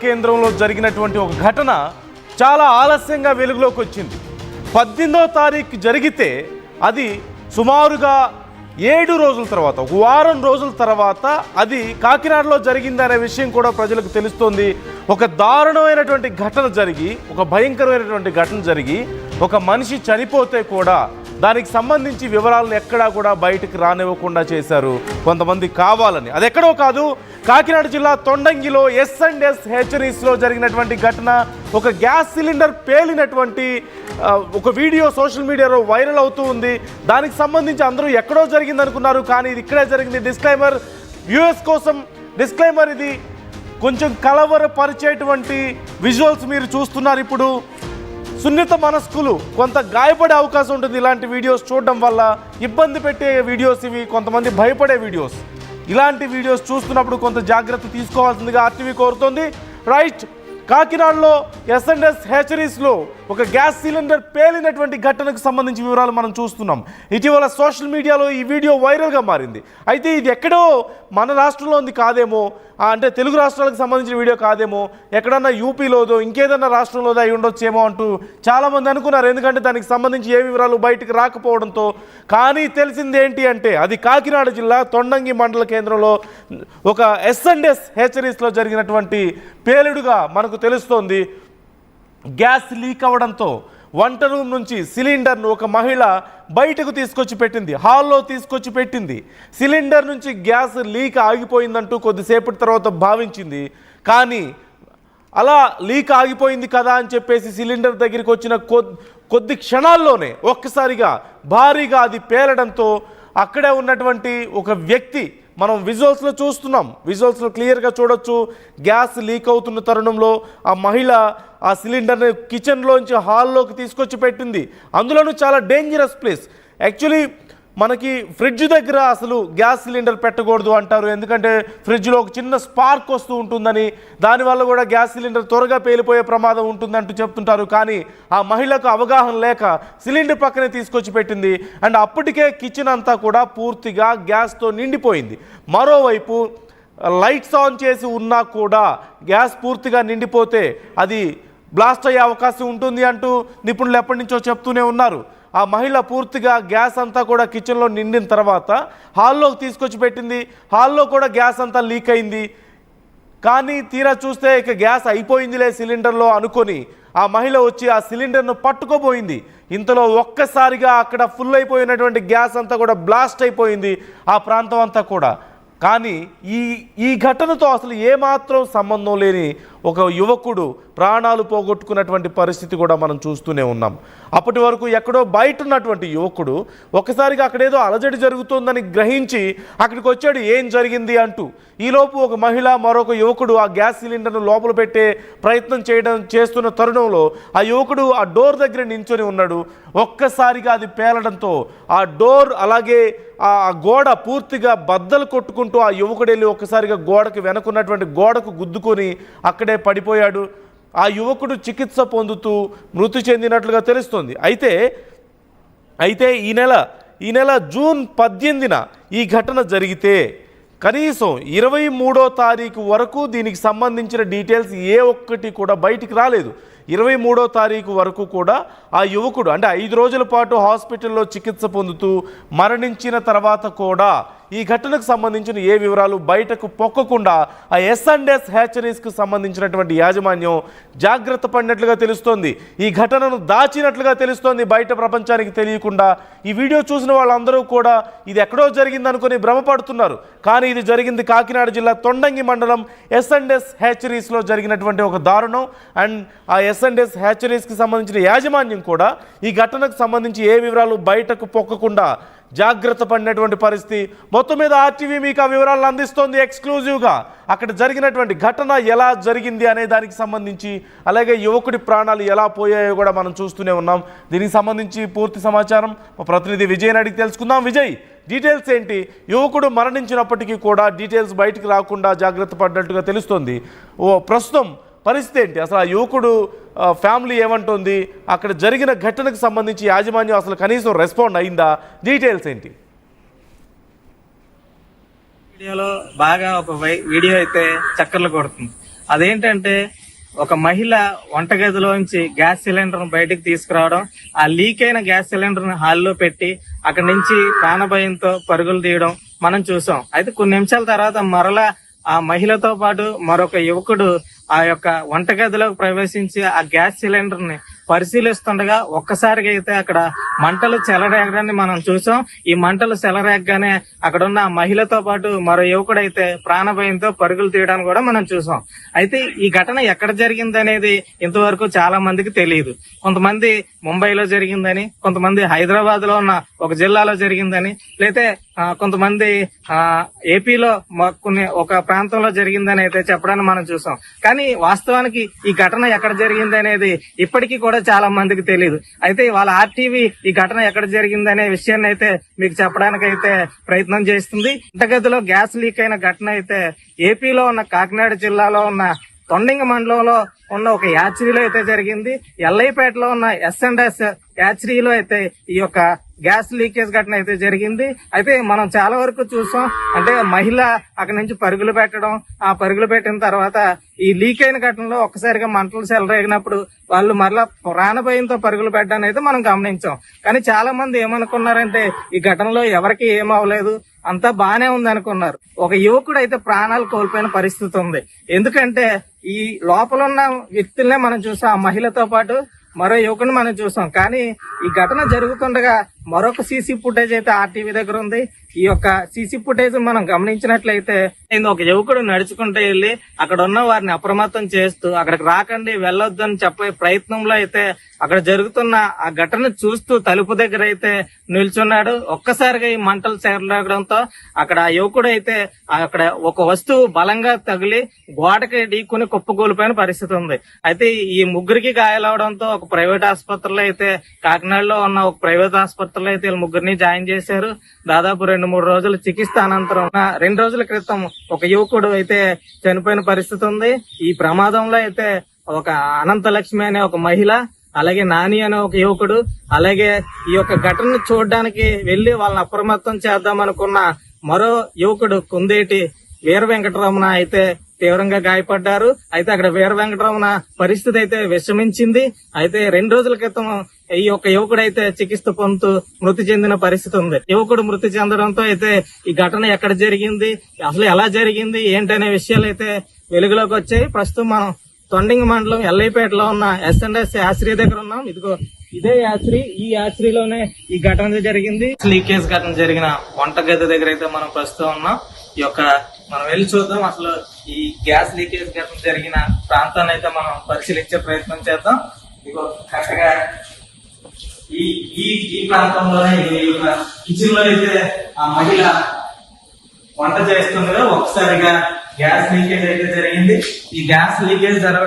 కేంద్రంలో జరిగినటువంటి ఒక ఘటన చాలా ఆలస్యంగా వెలుగులోకి వచ్చింది. 18వ తారీఖు జరిగితే అది సుమారుగా 7 రోజుల తర్వాత, ఒక వారం రోజుల తర్వాత అది కాకినాడలో జరిగిందనే విషయం కూడా ప్రజలకు తెలుస్తోంది. ఒక దారుణమైనటువంటి ఘటన జరిగి, ఒక భయంకరమైనటువంటి ఘటన జరిగి, ఒక మనిషి చనిపోతే కూడా దానికి సంబంధించి వివరాలను ఎక్కడా కూడా బయటకు రానివ్వకుండా చేశారు కొంతమంది కావాలని. అది ఎక్కడో కాదు, కాకినాడ జిల్లా తొండంగిలో S&S హ్యాచరీస్లో జరిగినటువంటి ఘటన. ఒక గ్యాస్ సిలిండర్ పేలినటువంటి ఒక వీడియో సోషల్ మీడియాలో వైరల్ అవుతూ ఉంది. దానికి సంబంధించి అందరూ ఎక్కడో జరిగింది అనుకున్నారు, కానీ ఇది ఇక్కడే జరిగింది. డిస్క్లైమర్, వ్యూయర్స్ కోసం డిస్క్లైమర్, ఇది కొంచెం కలవరపరిచేటువంటి విజువల్స్ మీరు చూస్తున్నారు. ఇప్పుడు సున్నిత మనస్కులు కొంత గాయపడే అవకాశం ఉంటుంది ఇలాంటి వీడియోస్ చూడడం వల్ల. ఇబ్బంది పెట్టే వీడియోస్ ఇవి, కొంతమంది భయపడే వీడియోస్. ఇలాంటి వీడియోస్ చూస్తున్నప్పుడు కొంత జాగ్రత్త తీసుకోవాల్సిందిగా ఆర్టీవీ కోరుతోంది. రైట్, కాకినాడలో S&S హ్యాచరీస్లో ఒక గ్యాస్ సిలిండర్ పేలినటువంటి ఘటనకు సంబంధించి వివరాలు మనం చూస్తున్నాం. ఇటీవల సోషల్ మీడియాలో ఈ వీడియో వైరల్గా మారింది. అయితే ఇది ఎక్కడో మన రాష్ట్రంలో ఉంది కాదేమో, అంటే తెలుగు రాష్ట్రాలకు సంబంధించిన వీడియో కాదేమో, ఎక్కడన్నా యూపీలోదో ఇంకేదన్నా రాష్ట్రంలోదో అయి ఉండొచ్చేమో అంటూ చాలామంది అనుకున్నారు. ఎందుకంటే దానికి సంబంధించి ఏ వివరాలు బయటకు రాకపోవడంతో. కానీ తెలిసింది ఏంటి అంటే అది కాకినాడ జిల్లా తొండంగి మండల కేంద్రంలో ఒక S&S హ్యాచరీస్లో జరిగినటువంటి పేలుడుగా మనకు తెలుస్తోంది. గ్యాస్ లీక్ అవ్వడంతో వంట రూమ్ నుంచి సిలిండర్ను ఒక మహిళ బయటకు తీసుకొచ్చి పెట్టింది, హాల్లో తీసుకొచ్చి పెట్టింది. సిలిండర్ నుంచి గ్యాస్ లీక్ ఆగిపోయిందంటూ కొద్దిసేపటి తర్వాత భావించింది. కానీ అలా లీక్ ఆగిపోయింది కదా అని చెప్పేసి సిలిండర్ దగ్గరికి వచ్చిన కొద్ది క్షణాల్లోనే ఒక్కసారిగా భారీగా అది పేలడంతో అక్కడే ఉన్నటువంటి ఒక వ్యక్తి, మనం విజువల్స్లో చూస్తున్నాం, విజువల్స్లో క్లియర్గా చూడొచ్చు, గ్యాస్ లీక్ అవుతున్న తరుణంలో ఆ మహిళ ఆ సిలిండర్ని కిచెన్లోంచి హాల్లోకి తీసుకొచ్చి పెట్టింది. అందులోనూ చాలా డేంజరస్ ప్లేస్. యాక్చువల్లీ మనకి ఫ్రిడ్జ్ దగ్గర అసలు గ్యాస్ సిలిండర్ పెట్టకూడదు అంటారు, ఎందుకంటే ఫ్రిడ్జ్లో ఒక చిన్న స్పార్క్ వస్తూ ఉంటుందని, దానివల్ల కూడా గ్యాస్ సిలిండర్ త్వరగా పేలిపోయే ప్రమాదం ఉంటుందంటూ చెప్తుంటారు. కానీ ఆ మహిళకు అవగాహన లేక సిలిండర్ పక్కనే తీసుకొచ్చి పెట్టింది. అండ్ అప్పటికే కిచెన్ అంతా కూడా పూర్తిగా గ్యాస్తో నిండిపోయింది. మరోవైపు లైట్స్ ఆన్ చేసి ఉన్నా కూడా గ్యాస్ పూర్తిగా నిండిపోతే అది బ్లాస్ట్ అయ్యే అవకాశం ఉంటుంది అంటూ నిపుణులు ఎప్పటి నుంచో చెప్తూనే ఉన్నారు. ఆ మహిళ పూర్తిగా గ్యాస్ అంతా కూడా కిచెన్లో నిండిన తర్వాత హాల్లోకి తీసుకొచ్చి పెట్టింది. హాల్లో కూడా గ్యాస్ అంతా లీక్ అయింది. కానీ తీరా చూస్తే ఇక గ్యాస్ అయిపోయిందిలే సిలిండర్లో అనుకొని ఆ మహిళ వచ్చి ఆ సిలిండర్ను పట్టుకోబోయింది. ఇంతలో ఒక్కసారిగా అక్కడ ఫుల్ అయిపోయినటువంటి గ్యాస్ అంతా కూడా బ్లాస్ట్ అయిపోయింది ఆ ప్రాంతం అంతా కూడా. కానీ ఈ ఘటనతో అసలు ఏమాత్రం సంబంధం లేని ఒక యువకుడు ప్రాణాలు పోగొట్టుకున్నటువంటి పరిస్థితి కూడా మనం చూస్తూనే ఉన్నాం. అప్పటి వరకు ఎక్కడో బయట ఉన్నటువంటి యువకుడు ఒక్కసారిగా అక్కడేదో అలజడి జరుగుతుందని గ్రహించి అక్కడికి వచ్చాడు, ఏం జరిగింది అంటూ. ఈలోపు ఒక మహిళ, మరొక యువకుడు ఆ గ్యాస్ సిలిండర్ను లోపల పెట్టే ప్రయత్నం చేస్తున్న తరుణంలో ఆ యువకుడు ఆ డోర్ దగ్గర నించొని ఉన్నాడు. ఒక్కసారిగా అది పేలడంతో ఆ డోర్ అలాగే ఆ గోడ పూర్తిగా బద్దలు కొట్టుకుంటూ ఆ యువకుడు వెళ్ళి ఒక్కసారిగా గోడకి వెనకున్నటువంటి గోడకు గుద్దుకొని అక్కడే పడిపోయాడు. ఆ యువకుడు చికిత్స పొందుతూ మృతి చెందినట్లుగా తెలుస్తోంది. అయితే ఈ నెల జూన్ 18న ఈ ఘటన జరిగితే కనీసం 23వ తారీఖు వరకు దీనికి సంబంధించిన డీటెయిల్స్ ఏ ఒక్కటి కూడా బయటికి రాలేదు. 23వ తారీఖు వరకు కూడా ఆ యువకుడు అంటే 5 రోజుల పాటు హాస్పిటల్లో చికిత్స పొందుతూ మరణించిన తర్వాత కూడా ఈ ఘటనకు సంబంధించిన ఏ వివరాలు బయటకు పొక్కకుండా ఆ S&S హ్యాచరీస్కు సంబంధించినటువంటి యాజమాన్యం జాగ్రత్త పడినట్లుగా తెలుస్తోంది. ఈ ఘటనను దాచినట్లుగా తెలుస్తోంది బయట ప్రపంచానికి తెలియకుండా. ఈ వీడియో చూసిన వాళ్ళందరూ కూడా ఇది ఎక్కడో జరిగింది అనుకుని భ్రమపడుతున్నారు. కానీ ఇది జరిగింది కాకినాడ జిల్లా తొండంగి మండలం S&S హ్యాచరీస్లో జరిగినటువంటి ఒక దారుణం. అండ్ ఆ S&S హ్యాచరీస్కి సంబంధించిన యాజమాన్యం కూడా ఈ ఘటనకు సంబంధించి ఏ వివరాలు బయటకు పొక్కకుండా జాగ్రత్త పడినటువంటి పరిస్థితి. మొత్తం మీద ఆర్టీవీ మీకు ఆ వివరాలను అందిస్తోంది ఎక్స్క్లూజివ్గా. అక్కడ జరిగినటువంటి ఘటన ఎలా జరిగింది అనే దానికి సంబంధించి, అలాగే యువకుడి ప్రాణాలు ఎలా పోయాయో కూడా మనం చూస్తూనే ఉన్నాం. దీనికి సంబంధించి పూర్తి సమాచారం మా ప్రతినిధి విజయ్ అడిగి తెలుసుకుందాం. విజయ్, డీటెయిల్స్ ఏంటి? యువకుడు మరణించినప్పటికీ కూడా డీటెయిల్స్ బయటకు రాకుండా జాగ్రత్త పడ్డట్టుగా తెలుస్తోంది. ప్రస్తుతం పరిస్థితి ఏంటి? అసలు ఆ యువకుడు ఫ్యామిలీ ఏమంటుంది? అక్కడ జరిగిన ఘటనకు సంబంధించి యాజమాన్యం అసలు కనీసం రెస్పాండ్ అయిందా? డీటెయిల్స్ ఏంటి? వీడియోలో బాగా ఒక వీడియో అయితే చక్కర్లు కొడుతుంది. అదేంటంటే ఒక మహిళ వంటగదిలోంచి గ్యాస్ సిలిండర్ బయటకు తీసుకురావడం, ఆ లీక్ అయిన గ్యాస్ సిలిండర్ ని హాల్లో పెట్టి అక్కడి నుంచి ప్రాణభయంతో పరుగులు తీయడం మనం చూసాం. అయితే కొన్ని నిమిషాల తర్వాత మరలా ఆ మహిళతో పాటు మరొక యువకుడు ఆ యొక్క వంటగదిలోకి ప్రవేశించి ఆ గ్యాస్ సిలిండర్ ని పరిశీలిస్తుండగా ఒక్కసారిగా అయితే అక్కడ మంటలు చెలరేగడాన్ని మనం చూసాం. ఈ మంటలు చెలరేగగానే అక్కడ ఉన్న ఆ మహిళతో పాటు మరో యువకుడు అయితే ప్రాణభయంతో పరుగులు తీయడానికి కూడా మనం చూసాం. అయితే ఈ ఘటన ఎక్కడ జరిగింది అనేది ఇంతవరకు చాలా మందికి తెలియదు. కొంతమంది ముంబైలో జరిగిందని, కొంతమంది హైదరాబాద్ లో ఉన్న ఒక జిల్లాలో జరిగిందని, లేతే కొంతమంది ఏపీలో ఒక ప్రాంతంలో జరిగిందని అయితే చెప్పడానికి మనం చూసాం. కానీ వాస్తవానికి ఈ ఘటన ఎక్కడ జరిగింది అనేది ఇప్పటికీ కూడా చాలా మందికి తెలియదు. అయితే వాళ్ళ ఆర్టీవీ ఈ ఘటన ఎక్కడ జరిగింది అనే విషయాన్ని అయితే మీకు చెప్పడానికి అయితే ప్రయత్నం చేస్తుంది. వంటగదిలో గ్యాస్ లీక్ అయిన ఘటన అయితే ఏపీలో ఉన్న కాకినాడ జిల్లాలో ఉన్న తొండింగ మండలంలో ఉన్న ఒక యాచరీలో అయితే జరిగింది. ఎల్ఐపేటలో ఉన్న S&S యాచరీలో అయితే ఈ యొక్క గ్యాస్ లీకేజ్ ఘటన అయితే జరిగింది. అయితే మనం చాలా వరకు చూసాం, అంటే మహిళ అక్కడి నుంచి పరుగులు పెట్టడం, ఆ పరుగులు పెట్టిన తర్వాత ఈ లీక్ అయిన ఘటనలో ఒక్కసారిగా మంటలు చెలరేగినప్పుడు వాళ్ళు మరలా ప్రాణభయంతో పరుగులు పెట్టడాన్ని అయితే మనం గమనించాం. కానీ చాలా మంది ఏమనుకున్నారంటే ఈ ఘటనలో ఎవరికి ఏమవలేదు, అంతా బానే ఉంది అనుకున్నారు. ఒక యువకుడు అయితే ప్రాణాలు కోల్పోయిన పరిస్థితి ఉంది. ఎందుకంటే ఈ లోపల ఉన్న వ్యక్తులనే మనం చూసాం, ఆ మహిళతో పాటు మరో యువకుని మనం చూసాం. కానీ ఈ ఘటన జరుగుతుండగా మరొక సీసీ ఫుటేజ్ అయితే ఆర్టీవీ దగ్గర ఉంది. ఈ యొక్క సీసీ ఫుటేజ్ మనం గమనించినట్లయితే ఒక యువకుడు నడుచుకుంటూ వెళ్లి అక్కడ ఉన్న వారిని అప్రమత్తం చేస్తూ అక్కడికి రాకండి, వెళ్ళొద్దు అని చెప్పే ప్రయత్నంలో అయితే అక్కడ జరుగుతున్న ఆ ఘటన చూస్తూ తలుపు దగ్గర అయితే నిల్చున్నాడు. ఒక్కసారిగా ఈ మంటలు చెలరేగడంతో అక్కడ ఆ యువకుడు అయితే అక్కడ ఒక వస్తువు బలంగా తగిలి గోడకి ఢీకొని కుప్పకూలిపోయిన పరిస్థితి ఉంది. అయితే ఈ ముగ్గురికి గాయాలవడంతో ఒక ప్రైవేట్ ఆసుపత్రిలో అయితే కాకినాడలో ఉన్న ఒక ప్రైవేట్ ఆసుపత్రిలో అయితే ముగ్గురిని జాయిన్ చేశారు. దాదాపు 2-3 రోజుల చికిత్స అనంతరం 2 రోజుల క్రితం ఒక యువకుడు అయితే చనిపోయిన పరిస్థితి ఉంది. ఈ ప్రమాదంలో అయితే ఒక అనంతలక్ష్మి అనే ఒక మహిళ, అలాగే నాని అనే ఒక యువకుడు, అలాగే ఈ యొక్క ఘటనను చూడడానికి వెళ్లి వాళ్ళని అప్రమత్తం చేద్దాం అనుకున్న మరో యువకుడు కుందేటి వీర వెంకటరమణ అయితే తీవ్రంగా గాయపడ్డారు. అయితే అక్కడ వీర వెంకటరమణ పరిస్థితి అయితే విషమించింది. అయితే 2 రోజుల క్రితం ఈ యొక్క యువకుడు అయితే చికిత్స పొందుతూ మృతి చెందిన పరిస్థితి ఉంది. యువకుడు మృతి చెందడంతో అయితే ఈ ఘటన ఎక్కడ జరిగింది, అసలు ఎలా జరిగింది ఏంటనే విషయాలు అయితే వెలుగులోకి వచ్చాయి. ప్రస్తుతం మనం తొండింగ మండలం ఎల్ఐపేటలో ఉన్న S&S యాచరీ దగ్గర ఉన్నాం. ఇదిగో ఇదే యాచరీ, ఈ యాచరీలోనే ఈ ఘటన జరిగింది. లీకేజ్ ఘటన జరిగిన వంటగది దగ్గర అయితే మనం ప్రస్తుతం ఉన్నాం. ఈ యొక్క మనం వెళ్ళి చూద్దాం, అసలు ఈ గ్యాస్ లీకేజ్ ఘటన జరిగిన ప్రాంతాన్ని అయితే మనం పరిశీలించే ప్రయత్నం చేద్దాం. ఇదిగో కరెక్ట్గా ఈ ప్రాంతంలోనే కిచెన్ లో అయితే ఆ మహిళ వంట చేస్తుండగా ఒకసారిగా గ్యాస్ లీకేజ్ అయితే జరిగింది. ఈ గ్యాస్ లీకేజ్ జరగడం